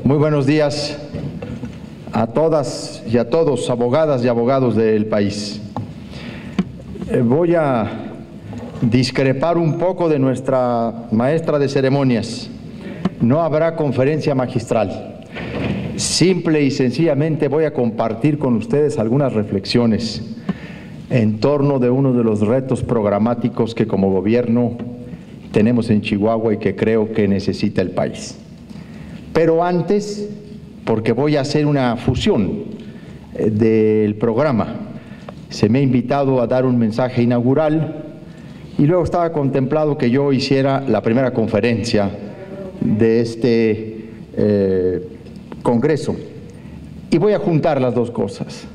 Muy buenos días a todas y a todos, abogadas y abogados del país. Voy a discrepar un poco de nuestra maestra de ceremonias. No habrá conferencia magistral. Simple y sencillamente voy a compartir con ustedes algunas reflexiones en torno de uno de los retos programáticos que como gobierno tenemos en Chihuahua y que creo que necesita el país. Pero antes, porque voy a hacer una fusión del programa, se me ha invitado a dar un mensaje inaugural y luego estaba contemplado que yo hiciera la primera conferencia de este Congreso. Y voy a juntar las dos cosas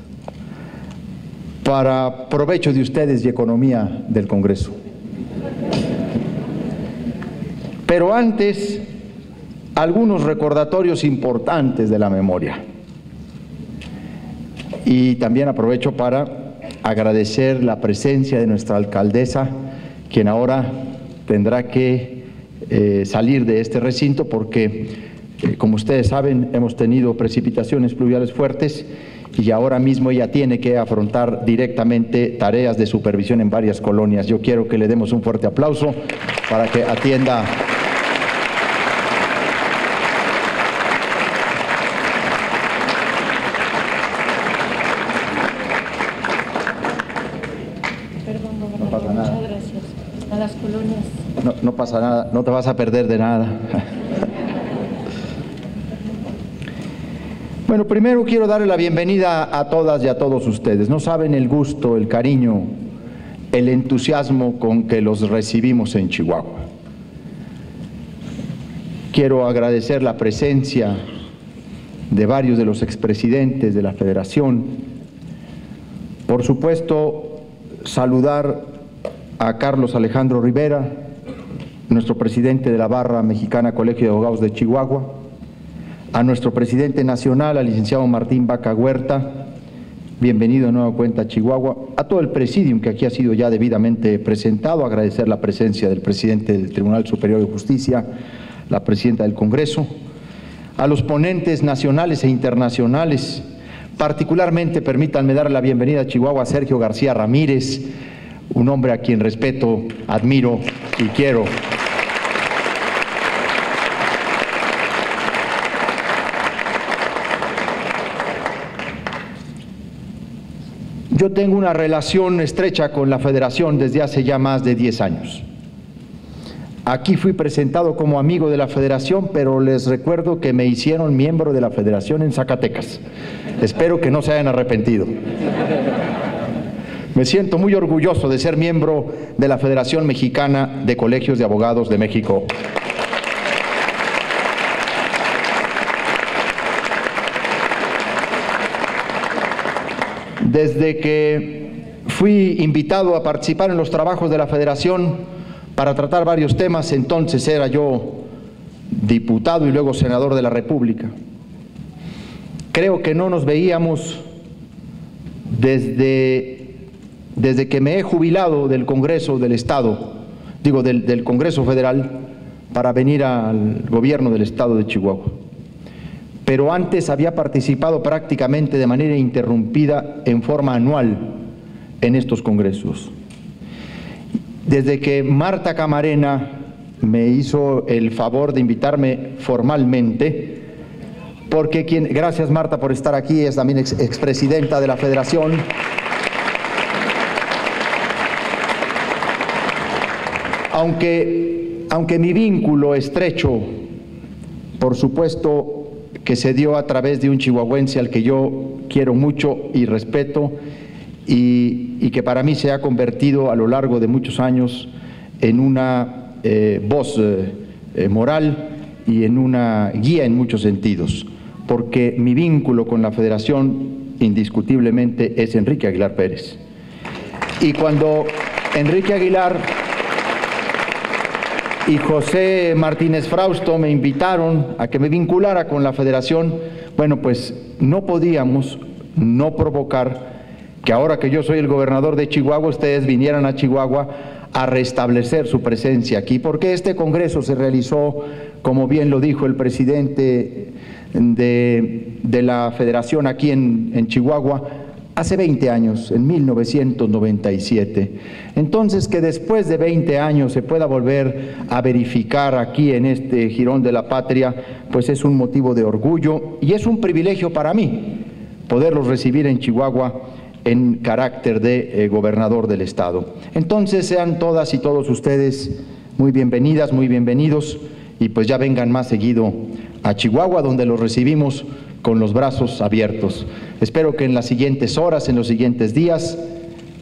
para provecho de ustedes y economía del Congreso. Pero antes, algunos recordatorios importantes de la memoria. Y también aprovecho para agradecer la presencia de nuestra alcaldesa, quien ahora tendrá que salir de este recinto porque, como ustedes saben, hemos tenido precipitaciones pluviales fuertes y ahora mismo ella tiene que afrontar directamente tareas de supervisión en varias colonias. Yo quiero que le demos un fuerte aplauso para que atienda. No pasa nada. Muchas gracias. A las colonias. No pasa nada, no te vas a perder de nada. Bueno, primero quiero darle la bienvenida a todas y a todos ustedes. No saben el gusto, el cariño, el entusiasmo con que los recibimos en Chihuahua. Quiero agradecer la presencia de varios de los expresidentes de la Federación. Por supuesto, saludar a Carlos Alejandro Rivera, nuestro presidente de la Barra Mexicana Colegio de Abogados de Chihuahua, a nuestro presidente nacional, al licenciado Martín Vaca Huerta, bienvenido de nueva cuenta a Chihuahua, a todo el presidium que aquí ha sido ya debidamente presentado, agradecer la presencia del presidente del Tribunal Superior de Justicia, la presidenta del Congreso, a los ponentes nacionales e internacionales, particularmente permítanme dar la bienvenida a Chihuahua a Sergio García Ramírez, un hombre a quien respeto, admiro y quiero. Yo tengo una relación estrecha con la Federación desde hace ya más de 10 años. Aquí fui presentado como amigo de la Federación, pero les recuerdo que me hicieron miembro de la Federación en Zacatecas. Espero que no se hayan arrepentido. Me siento muy orgulloso de ser miembro de la Federación Mexicana de Colegios de Abogados de México. Desde que fui invitado a participar en los trabajos de la Federación para tratar varios temas, entonces era yo diputado y luego senador de la República. Creo que no nos veíamos desde que me he jubilado del Congreso del Estado, del Congreso Federal, para venir al gobierno del Estado de Chihuahua. Pero antes había participado prácticamente de manera interrumpida en forma anual en estos congresos. Desde que Marta Camarena me hizo el favor de invitarme formalmente, porque gracias Marta por estar aquí, es también expresidenta de la Federación. Aunque mi vínculo estrecho, por supuesto, que se dio a través de un chihuahuense al que yo quiero mucho y respeto y que para mí se ha convertido a lo largo de muchos años en una voz moral y en una guía en muchos sentidos, porque mi vínculo con la Federación indiscutiblemente es Enrique Aguilar Pérez. Y cuando Enrique Aguilar y José Martínez Frausto me invitaron a que me vinculara con la Federación, bueno, pues no podíamos no provocar que ahora que yo soy el gobernador de Chihuahua, ustedes vinieran a Chihuahua a restablecer su presencia aquí, porque este Congreso se realizó, como bien lo dijo el presidente de la Federación aquí en Chihuahua hace 20 años, en 1997. Entonces, que después de 20 años se pueda volver a verificar aquí en este Jirón de la Patria, pues es un motivo de orgullo y es un privilegio para mí poderlos recibir en Chihuahua en carácter de gobernador del estado. Entonces, sean todas y todos ustedes muy bienvenidas, muy bienvenidos, y pues ya vengan más seguido a Chihuahua, donde los recibimos con los brazos abiertos. Espero que en las siguientes horas, en los siguientes días,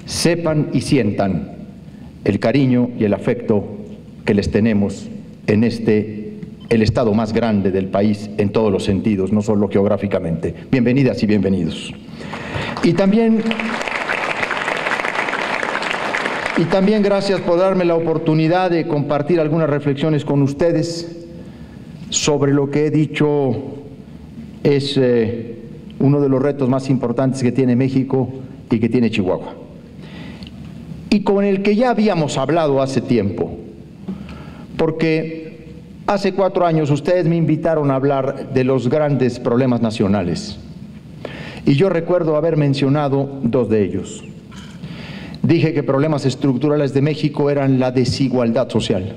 sepan y sientan el cariño y el afecto que les tenemos en el estado más grande del país en todos los sentidos, no solo geográficamente. Bienvenidas y bienvenidos. Y también gracias por darme la oportunidad de compartir algunas reflexiones con ustedes sobre lo que he dicho es uno de los retos más importantes que tiene México y que tiene Chihuahua, y con el que ya habíamos hablado hace tiempo, porque hace 4 años ustedes me invitaron a hablar de los grandes problemas nacionales, y yo recuerdo haber mencionado 2 de ellos. Dije que problemas estructurales de México eran la desigualdad social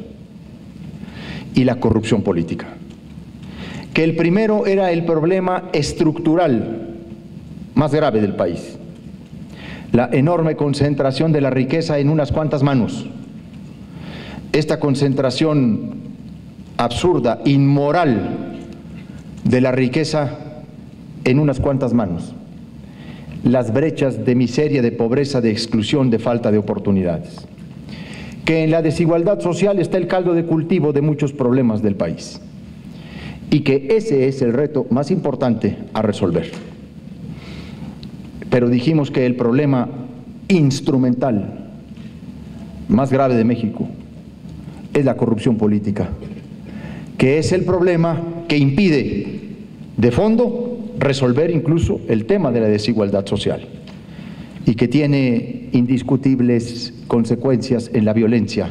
y la corrupción política. Que el primero era el problema estructural más grave del país, la enorme concentración de la riqueza en unas cuantas manos. Esta concentración absurda, inmoral de la riqueza en unas cuantas manos. Las brechas de miseria, de pobreza, de exclusión, de falta de oportunidades. Que en la desigualdad social está el caldo de cultivo de muchos problemas del país. Y que ese es el reto más importante a resolver. Pero dijimos que el problema instrumental más grave de México es la corrupción política, que es el problema que impide de fondo resolver incluso el tema de la desigualdad social y que tiene indiscutibles consecuencias en la violencia,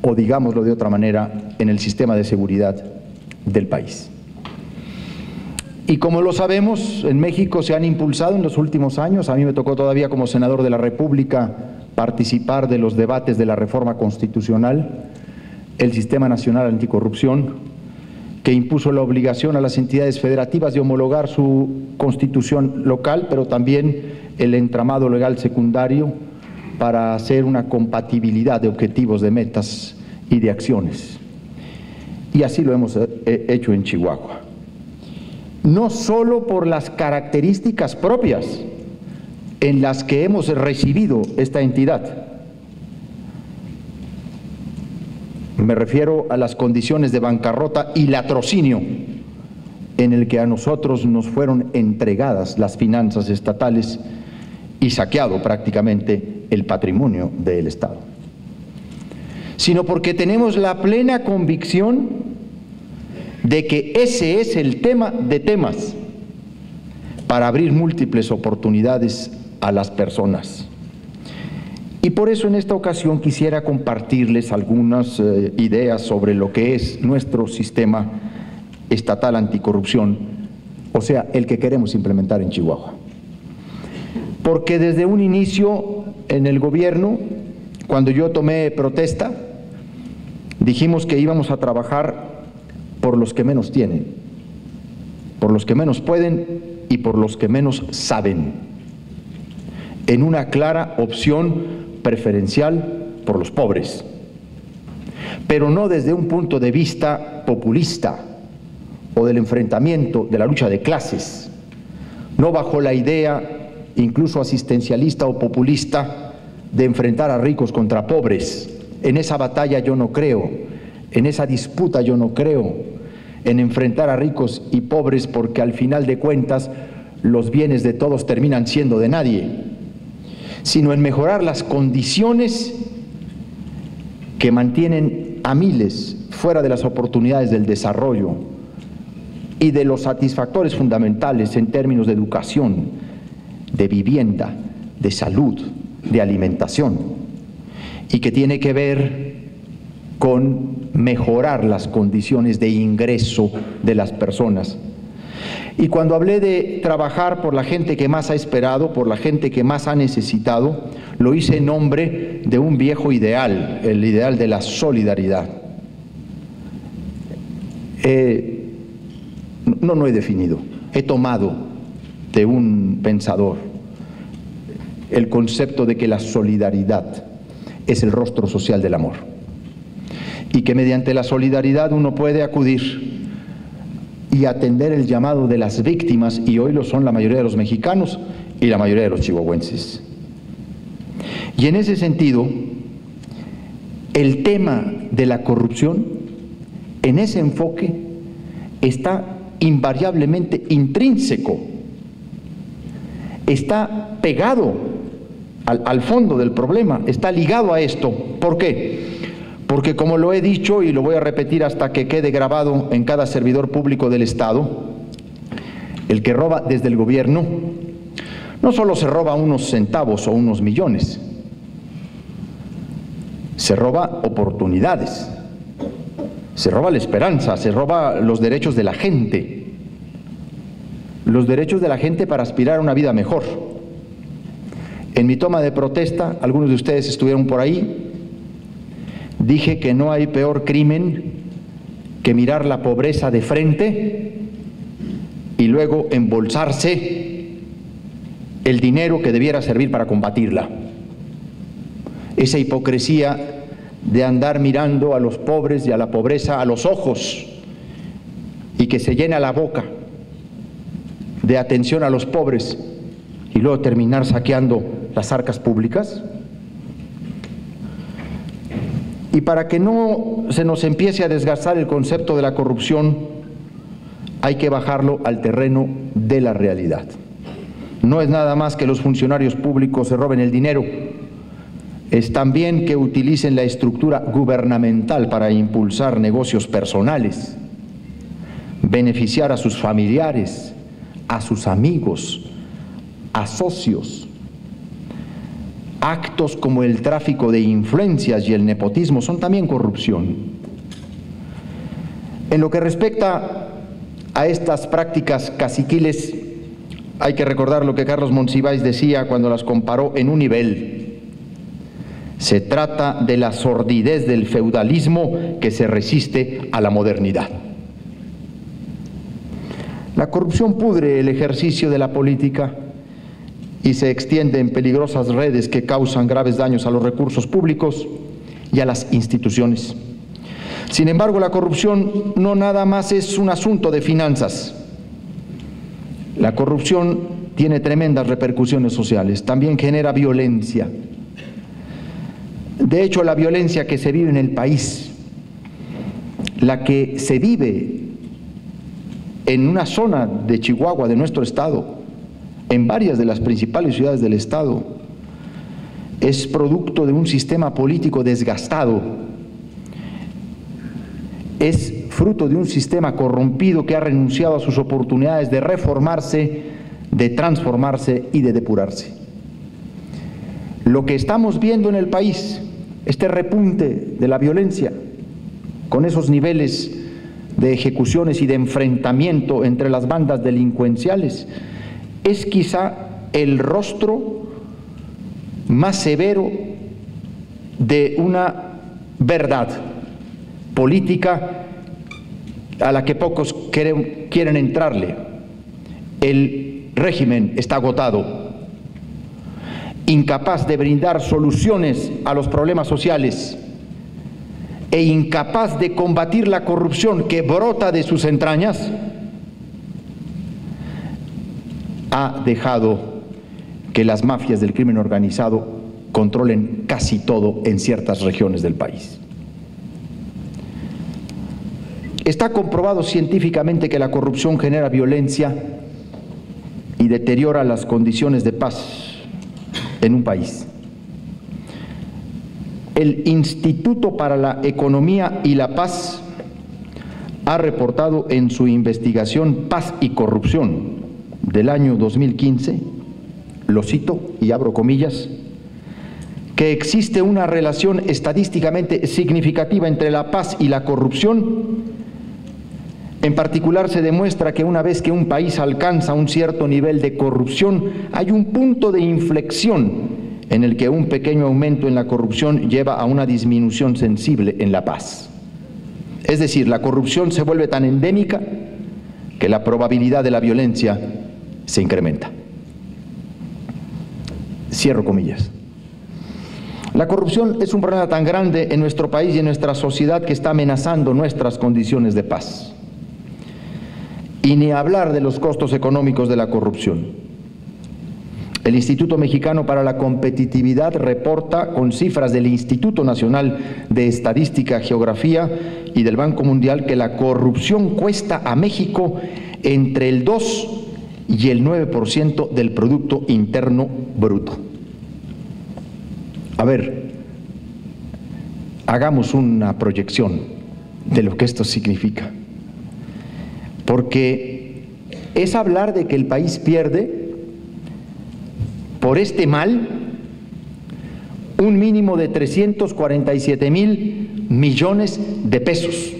o digámoslo de otra manera, en el sistema de seguridad del país. Y como lo sabemos, en México se han impulsado en los últimos años, a mí me tocó todavía como senador de la República participar de los debates de la reforma constitucional, el Sistema Nacional Anticorrupción, que impuso la obligación a las entidades federativas de homologar su constitución local, pero también el entramado legal secundario para hacer una compatibilidad de objetivos, de metas y de acciones. Y así lo hemos hecho en Chihuahua. No solo por las características propias en las que hemos recibido esta entidad. Me refiero a las condiciones de bancarrota y latrocinio en el que a nosotros nos fueron entregadas las finanzas estatales y saqueado prácticamente el patrimonio del Estado, sino porque tenemos la plena convicción de que ese es el tema de temas para abrir múltiples oportunidades a las personas. Y por eso en esta ocasión quisiera compartirles algunas ideas sobre lo que es nuestro sistema estatal anticorrupción, o sea, el que queremos implementar en Chihuahua. Porque desde un inicio en el gobierno, cuando yo tomé protesta, dijimos que íbamos a trabajar por los que menos tienen, por los que menos pueden y por los que menos saben, en una clara opción preferencial por los pobres, pero no desde un punto de vista populista o del enfrentamiento de la lucha de clases, no bajo la idea incluso asistencialista o populista de enfrentar a ricos contra pobres. En esa batalla yo no creo, en esa disputa yo no creo, en enfrentar a ricos y pobres, porque al final de cuentas los bienes de todos terminan siendo de nadie, sino en mejorar las condiciones que mantienen a miles fuera de las oportunidades del desarrollo y de los satisfactores fundamentales en términos de educación, de vivienda, de salud, de alimentación, y que tiene que ver con mejorar las condiciones de ingreso de las personas, Y cuando hablé de trabajar por la gente que más ha esperado, por la gente que más ha necesitado, lo hice en nombre de un viejo ideal, el ideal de la solidaridad. No he definido, he tomado de un pensador el concepto de que la solidaridad es el rostro social del amor y que mediante la solidaridad uno puede acudir y atender el llamado de las víctimas, y hoy lo son la mayoría de los mexicanos y la mayoría de los chihuahuenses. Y en ese sentido, el tema de la corrupción, en ese enfoque, está invariablemente intrínseco, está pegado al fondo del problema, está ligado a esto. ¿Por qué? Porque, como lo he dicho y lo voy a repetir hasta que quede grabado en cada servidor público del Estado, el que roba desde el gobierno no solo se roba unos centavos o unos millones, se roba oportunidades, se roba la esperanza, se roba los derechos de la gente para aspirar a una vida mejor. En mi toma de protesta, algunos de ustedes estuvieron por ahí, dije que no hay peor crimen que mirar la pobreza de frente y luego embolsarse el dinero que debiera servir para combatirla. Esa hipocresía de andar mirando a los pobres y a la pobreza a los ojos y que se llena la boca de atención a los pobres y luego terminar saqueando las arcas públicas. Y para que no se nos empiece a desgastar el concepto de la corrupción, hay que bajarlo al terreno de la realidad. No es nada más que los funcionarios públicos se roben el dinero, es también que utilicen la estructura gubernamental para impulsar negocios personales, beneficiar a sus familiares, a sus amigos, a socios. Actos como el tráfico de influencias y el nepotismo son también corrupción. En lo que respecta a estas prácticas caciquiles, hay que recordar lo que Carlos Monsiváis decía cuando las comparó en un nivel. Se trata de la sordidez del feudalismo que se resiste a la modernidad. La corrupción pudre el ejercicio de la política y se extiende en peligrosas redes que causan graves daños a los recursos públicos y a las instituciones. Sin embargo, la corrupción no nada más es un asunto de finanzas. La corrupción tiene tremendas repercusiones sociales, también genera violencia. De hecho, la violencia que se vive en el país, la que se vive en una zona de Chihuahua, de nuestro estado, en varias de las principales ciudades del estado, es producto de un sistema político desgastado, es fruto de un sistema corrompido que ha renunciado a sus oportunidades de reformarse, de transformarse y de depurarse. Lo que estamos viendo en el país, este repunte de la violencia, con esos niveles de ejecuciones y de enfrentamiento entre las bandas delincuenciales, es quizá el rostro más severo de una verdad política a la que pocos quieren entrarle. El régimen está agotado, incapaz de brindar soluciones a los problemas sociales e incapaz de combatir la corrupción que brota de sus entrañas. Ha dejado que las mafias del crimen organizado controlen casi todo en ciertas regiones del país. Está comprobado científicamente que la corrupción genera violencia y deteriora las condiciones de paz en un país. El Instituto para la Economía y la Paz ha reportado en su investigación Paz y Corrupción del año 2015, lo cito y abro comillas, que existe una relación estadísticamente significativa entre la paz y la corrupción En particular, se demuestra que una vez que un país alcanza un cierto nivel de corrupción, hay un punto de inflexión en el que un pequeño aumento en la corrupción lleva a una disminución sensible en la paz. Es decir, la corrupción se vuelve tan endémica que la probabilidad de la violencia se incrementa. Cierro comillas. La corrupción es un problema tan grande en nuestro país y en nuestra sociedad que está amenazando nuestras condiciones de paz. Y ni hablar de los costos económicos de la corrupción. El Instituto Mexicano para la Competitividad reporta con cifras del Instituto Nacional de Estadística, Geografía y del Banco Mundial que la corrupción cuesta a México entre el 2 y el 9% del Producto Interno Bruto. A ver, hagamos una proyección de lo que esto significa. Porque es hablar de que el país pierde por este mal un mínimo de 347,000 millones de pesos.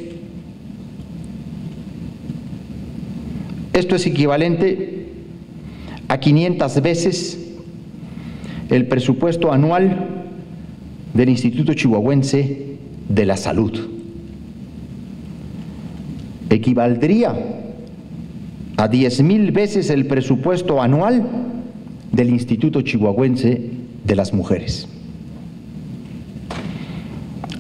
Esto es equivalente a 500 veces el presupuesto anual del Instituto Chihuahuense de la Salud. Equivaldría a 10,000 veces el presupuesto anual del Instituto Chihuahuense de las Mujeres.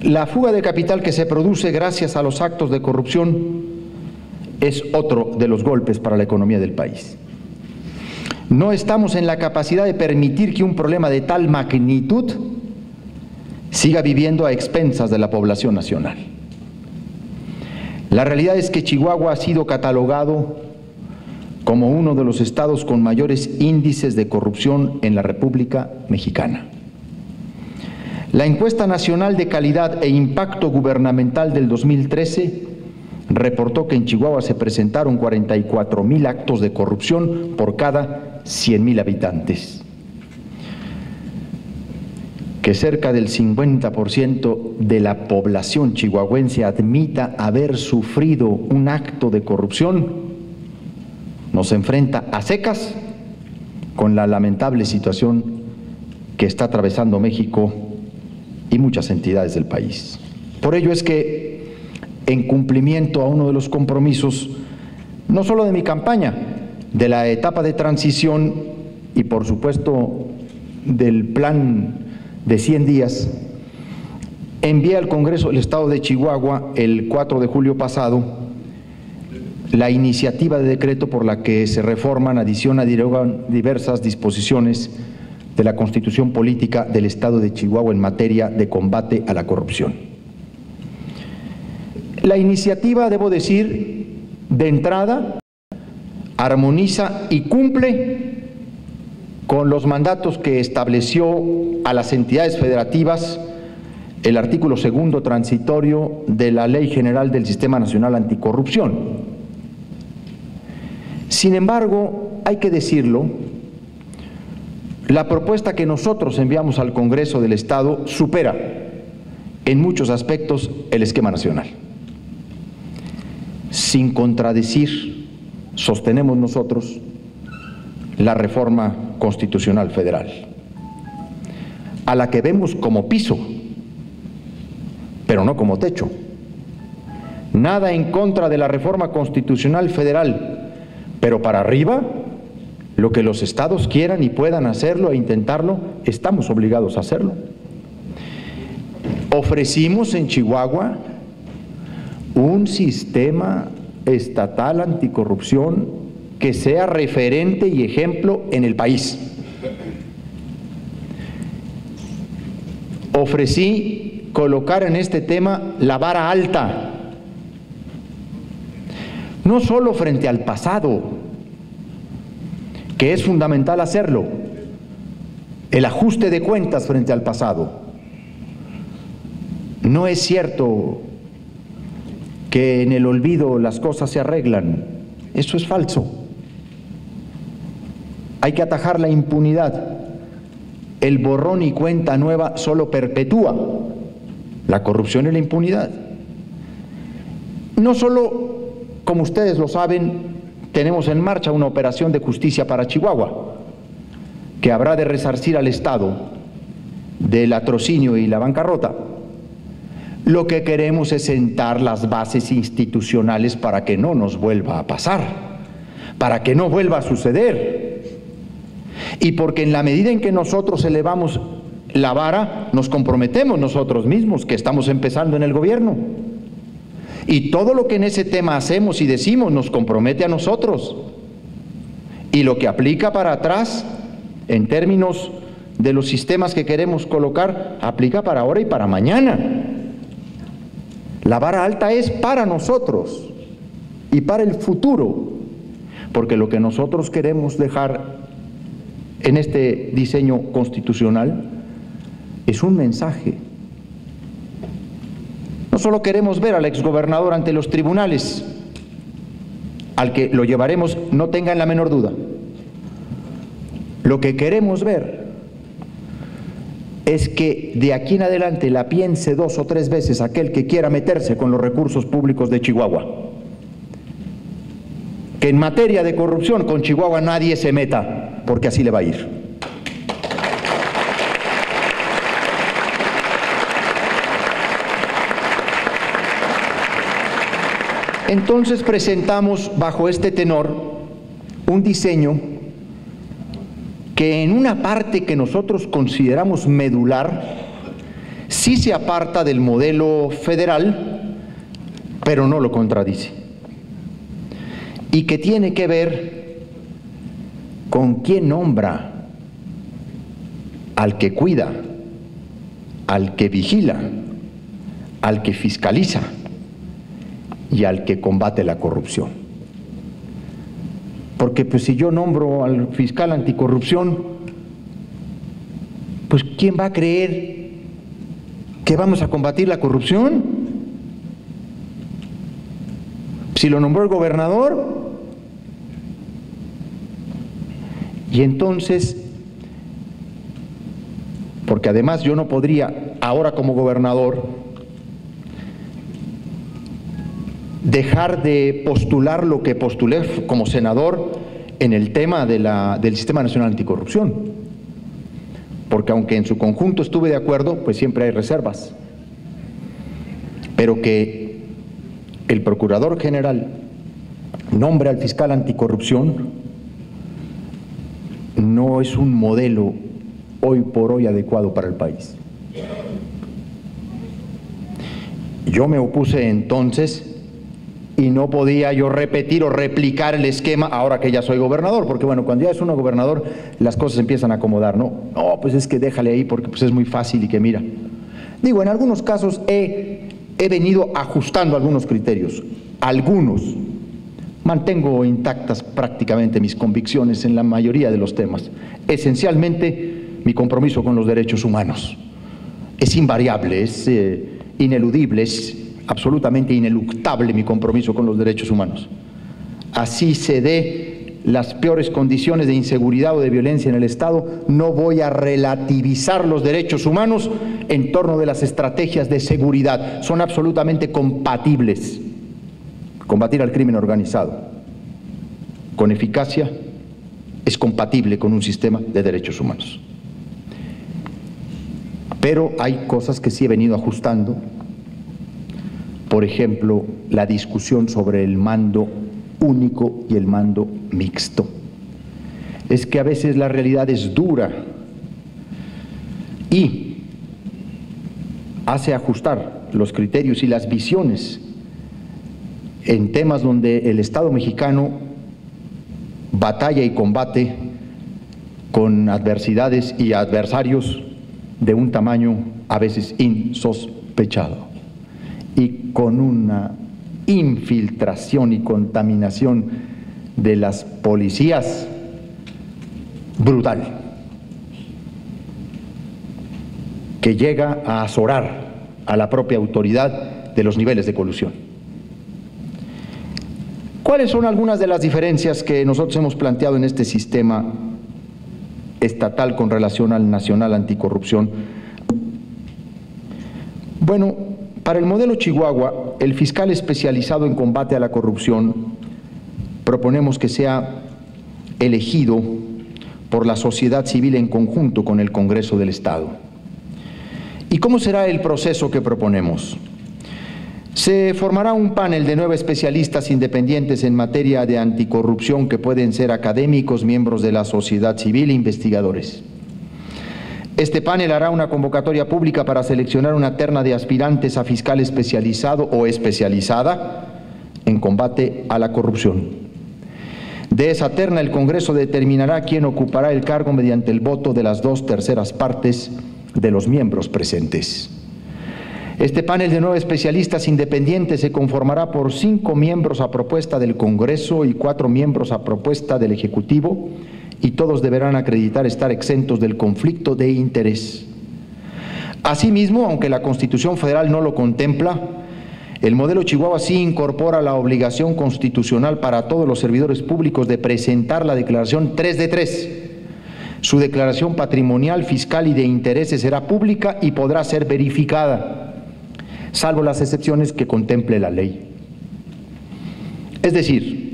La fuga de capital que se produce gracias a los actos de corrupción es otro de los golpes para la economía del país. No estamos en la capacidad de permitir que un problema de tal magnitud siga viviendo a expensas de la población nacional. La realidad es que Chihuahua ha sido catalogado como uno de los estados con mayores índices de corrupción en la República Mexicana. La encuesta nacional de calidad e impacto gubernamental del 2013 reportó que en Chihuahua se presentaron 44,000 actos de corrupción por cada 100,000 habitantes. Que cerca del 50% de la población chihuahuense admita haber sufrido un acto de corrupción nos enfrenta a secas con la lamentable situación que está atravesando México y muchas entidades del país. Por ello es que, en cumplimiento a uno de los compromisos, no solo de mi campaña, de la etapa de transición y por supuesto del plan de 100 días, envié al Congreso del Estado de Chihuahua el 4 de julio pasado la iniciativa de decreto por la que se reforman, adicionan y derogan diversas disposiciones de la Constitución Política del Estado de Chihuahua en materia de combate a la corrupción. La iniciativa, debo decir, de entrada, armoniza y cumple con los mandatos que estableció a las entidades federativas el artículo 2º transitorio de la Ley General del Sistema Nacional Anticorrupción. Sin embargo, hay que decirlo, la propuesta que nosotros enviamos al Congreso del Estado supera en muchos aspectos el esquema nacional. Sin contradecir, sostenemos nosotros la reforma constitucional federal, a la que vemos como piso, pero no como techo. Nada en contra de la reforma constitucional federal, pero para arriba, lo que los estados quieran y puedan hacerlo e intentarlo, estamos obligados a hacerlo. Ofrecimos en Chihuahua un sistema estatal anticorrupción que sea referente y ejemplo en el país. Ofrecí colocar en este tema la vara alta, no solo frente al pasado, que es fundamental hacerlo, el ajuste de cuentas frente al pasado. No es cierto que en el olvido las cosas se arreglan, eso es falso. Hay que atajar la impunidad. El borrón y cuenta nueva solo perpetúa la corrupción y la impunidad. No solo Como ustedes lo saben, tenemos en marcha una operación de justicia para Chihuahua, que habrá de resarcir al Estado del latrocinio y la bancarrota. Lo que queremos es sentar las bases institucionales para que no nos vuelva a pasar, para que no vuelva a suceder. Y porque en la medida en que nosotros elevamos la vara, nos comprometemos nosotros mismos, que estamos empezando en el gobierno. Y todo lo que en ese tema hacemos y decimos nos compromete a nosotros. Y lo que aplica para atrás, en términos de los sistemas que queremos colocar, aplica para ahora y para mañana. La vara alta es para nosotros y para el futuro, porque lo que nosotros queremos dejar en este diseño constitucional es un mensaje. No solo queremos ver al exgobernador ante los tribunales, al que lo llevaremos, no tengan la menor duda. Lo que queremos ver es que de aquí en adelante la piense 2 o 3 veces aquel que quiera meterse con los recursos públicos de Chihuahua. Que en materia de corrupción con Chihuahua nadie se meta, porque así le va a ir. Entonces presentamos bajo este tenor un diseño que en una parte que nosotros consideramos medular, sí se aparta del modelo federal, pero no lo contradice. Y que tiene que ver con quién nombra al que cuida, al que vigila, al que fiscaliza y al que combate la corrupción. Porque pues si yo nombro al fiscal anticorrupción, pues ¿quién va a creer que vamos a combatir la corrupción? Si lo nombró el gobernador. Y entonces, porque además yo no podría ahora como gobernador dejar de postular lo que postulé como senador en el tema del Sistema Nacional Anticorrupción, porque aunque en su conjunto estuve de acuerdo, pues siempre hay reservas, pero que el Procurador General nombre al fiscal anticorrupción no es un modelo hoy por hoy adecuado para el país. Yo me opuse entonces y no podía yo repetir o replicar el esquema ahora que ya soy gobernador, porque bueno, cuando ya es uno gobernador las cosas empiezan a acomodar, ¿no? No, pues es que déjale ahí porque pues es muy fácil y que mira. Digo, en algunos casos he venido ajustando algunos criterios, algunos. Mantengo intactas prácticamente mis convicciones en la mayoría de los temas. Esencialmente mi compromiso con los derechos humanos. Es invariable, es ineludible, es absolutamente ineluctable mi compromiso con los derechos humanos. Así se dé las peores condiciones de inseguridad o de violencia en el Estado, no voy a relativizar los derechos humanos en torno de las estrategias de seguridad. Son absolutamente compatibles. Combatir al crimen organizado con eficacia es compatible con un sistema de derechos humanos. Pero hay cosas que sí he venido ajustando. Por ejemplo, la discusión sobre el mando único y el mando mixto. Es que a veces la realidad es dura y hace ajustar los criterios y las visiones en temas donde el Estado mexicano batalla y combate con adversidades y adversarios de un tamaño a veces insospechado y con una infiltración y contaminación de las policías brutal, que llega a azorar a la propia autoridad de los niveles de colusión. ¿Cuáles son algunas de las diferencias que nosotros hemos planteado en este sistema estatal con relación al nacional anticorrupción? Bueno, para el modelo Chihuahua el fiscal especializado en combate a la corrupción proponemos que sea elegido por la sociedad civil en conjunto con el Congreso del Estado. ¿Y cómo será el proceso que proponemos? Se formará un panel de 9 especialistas independientes en materia de anticorrupción que pueden ser académicos, miembros de la sociedad civil e investigadores. Este panel hará una convocatoria pública para seleccionar una terna de aspirantes a fiscal especializado o especializada en combate a la corrupción. De esa terna, el Congreso determinará quién ocupará el cargo mediante el voto de las 2/3 partes de los miembros presentes. Este panel de 9 especialistas independientes se conformará por 5 miembros a propuesta del Congreso y 4 miembros a propuesta del Ejecutivo, y todos deberán acreditar estar exentos del conflicto de interés. Asimismo, aunque la Constitución Federal no lo contempla, el modelo Chihuahua sí incorpora la obligación constitucional para todos los servidores públicos de presentar la declaración 3 de 3. Su declaración patrimonial, fiscal y de intereses será pública y podrá ser verificada, salvo las excepciones que contemple la ley. Es decir,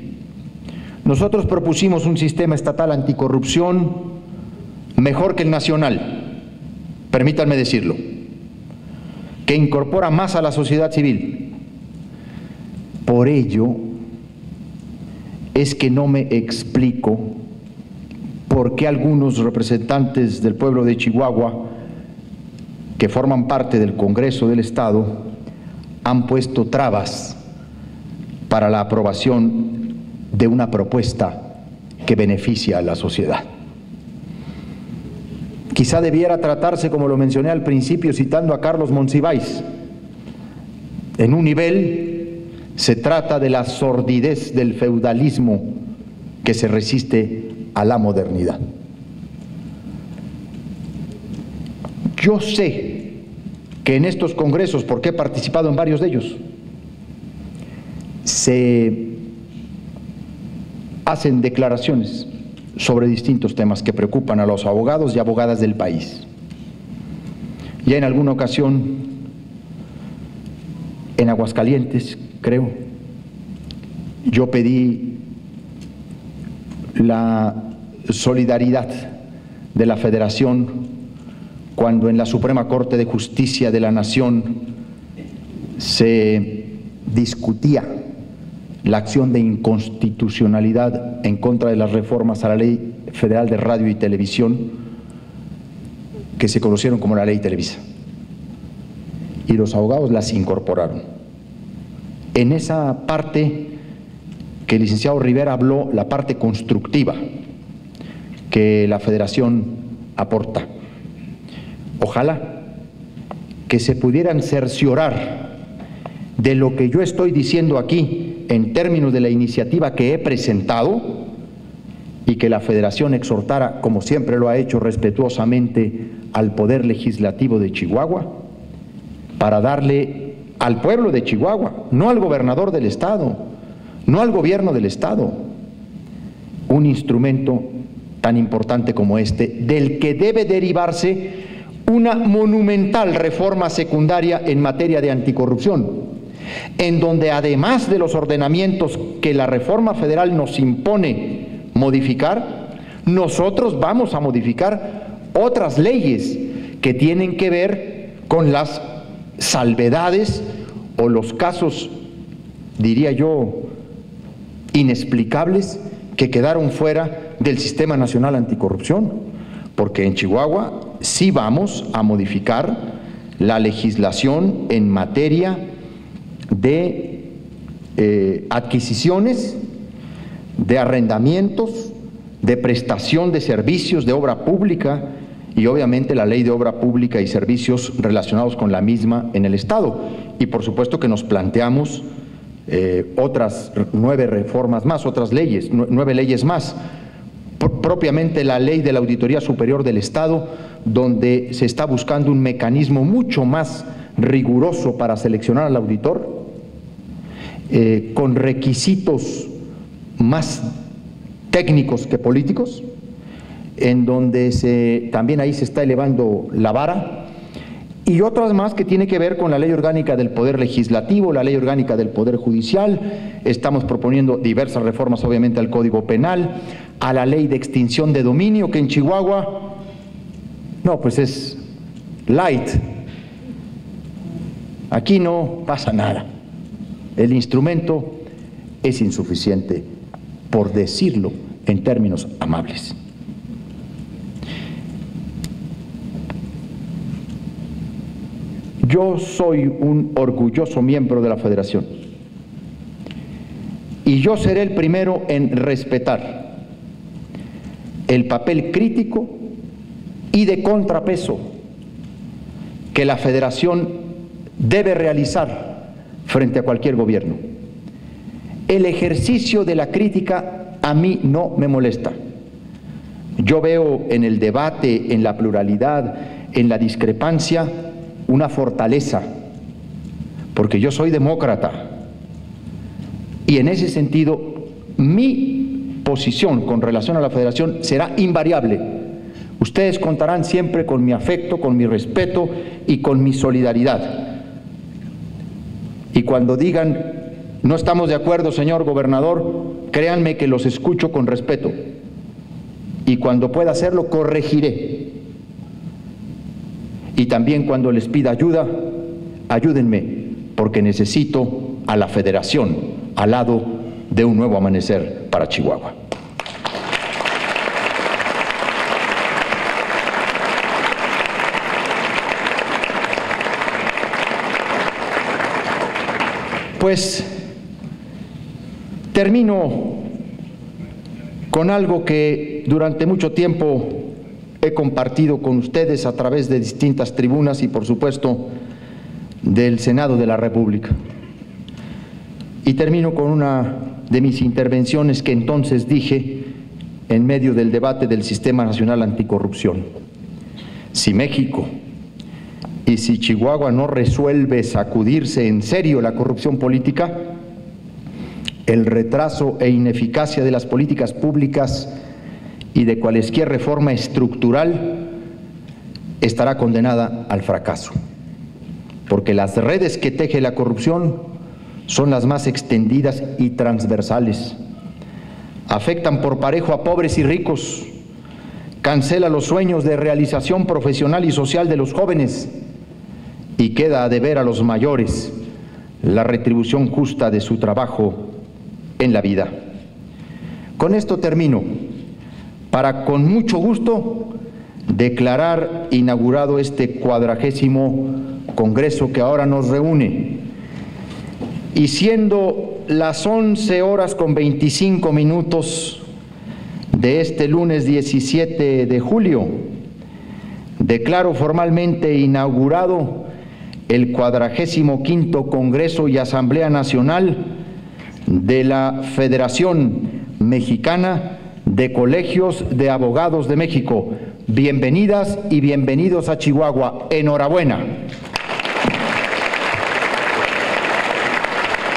nosotros propusimos un sistema estatal anticorrupción mejor que el nacional, permítanme decirlo, que incorpora más a la sociedad civil. Por ello es que no me explico por qué algunos representantes del pueblo de Chihuahua que forman parte del Congreso del Estado han puesto trabas para la aprobación de una propuesta que beneficia a la sociedad. Quizá debiera tratarse, como lo mencioné al principio citando a Carlos Monsiváis, en un nivel se trata de la sordidez del feudalismo que se resiste a la modernidad. Yo sé que en estos congresos, porque he participado en varios de ellos, se hacen declaraciones sobre distintos temas que preocupan a los abogados y abogadas del país. Ya en alguna ocasión, en Aguascalientes, creo, yo pedí la solidaridad de la Federación cuando en la Suprema Corte de Justicia de la Nación se discutía la acción de inconstitucionalidad en contra de las reformas a la Ley Federal de Radio y Televisión, que se conocieron como la Ley Televisa. Y los abogados las incorporaron. En esa parte que el licenciado Rivera habló, la parte constructiva que la Federación aporta. Ojalá que se pudieran cerciorar de lo que yo estoy diciendo aquí en términos de la iniciativa que he presentado, y que la Federación exhortara, como siempre lo ha hecho respetuosamente, al Poder Legislativo de Chihuahua, para darle al pueblo de Chihuahua, no al gobernador del Estado, no al gobierno del Estado, un instrumento tan importante como este, del que debe derivarse una monumental reforma secundaria en materia de anticorrupción, en donde además de los ordenamientos que la reforma federal nos impone modificar, nosotros vamos a modificar otras leyes que tienen que ver con las salvedades o los casos, diría yo, inexplicables que quedaron fuera del Sistema Nacional Anticorrupción, porque en Chihuahua sí vamos a modificar la legislación en materia de adquisiciones, de arrendamientos, de prestación de servicios de obra pública y obviamente la Ley de Obra Pública y Servicios relacionados con la misma en el Estado. Y por supuesto que nos planteamos otras 9 reformas más, otras leyes, 9 leyes más, propiamente la Ley de la Auditoría Superior del Estado, donde se está buscando un mecanismo mucho más riguroso para seleccionar al auditor, con requisitos más técnicos que políticos, en donde también ahí se está elevando la vara, y otras más que tiene que ver con la Ley Orgánica del Poder Legislativo, la Ley Orgánica del Poder Judicial. Estamos proponiendo diversas reformas, obviamente, al Código Penal, a la Ley de Extinción de Dominio, que en Chihuahua, no, pues es light. Aquí no pasa nada. El instrumento es insuficiente, por decirlo en términos amables. Yo soy un orgulloso miembro de la Federación y yo seré el primero en respetar el papel crítico y de contrapeso que la Federación debe realizar frente a cualquier gobierno. El ejercicio de la crítica a mí no me molesta. Yo veo en el debate, en la pluralidad, en la discrepancia, una fortaleza, porque yo soy demócrata y en ese sentido mi posición con relación a la Federación será invariable. Ustedes contarán siempre con mi afecto, con mi respeto y con mi solidaridad. Y cuando digan no estamos de acuerdo, señor gobernador, créanme que los escucho con respeto y cuando pueda hacerlo corregiré. Y también cuando les pida ayuda, ayúdenme, porque necesito a la Federación al lado de un nuevo amanecer para Chihuahua. Pues termino con algo que durante mucho tiempo he compartido con ustedes a través de distintas tribunas y por supuesto del Senado de la República. Y termino con una de mis intervenciones que entonces dije en medio del debate del Sistema Nacional Anticorrupción. Si México y si Chihuahua no resuelve sacudirse en serio la corrupción política, el retraso e ineficacia de las políticas públicas y de cualquier reforma estructural estará condenada al fracaso, porque las redes que teje la corrupción son las más extendidas y transversales, afectan por parejo a pobres y ricos, cancela los sueños de realización profesional y social de los jóvenes y queda a deber a los mayores la retribución justa de su trabajo en la vida. Con esto termino, para con mucho gusto declarar inaugurado este 40º Congreso que ahora nos reúne. Y siendo las 11:25 de este lunes 17 de julio, declaro formalmente inaugurado el 45º Congreso y Asamblea Nacional de la Federación Mexicana de Colegios de Abogados de México. Bienvenidas y bienvenidos a Chihuahua. Enhorabuena.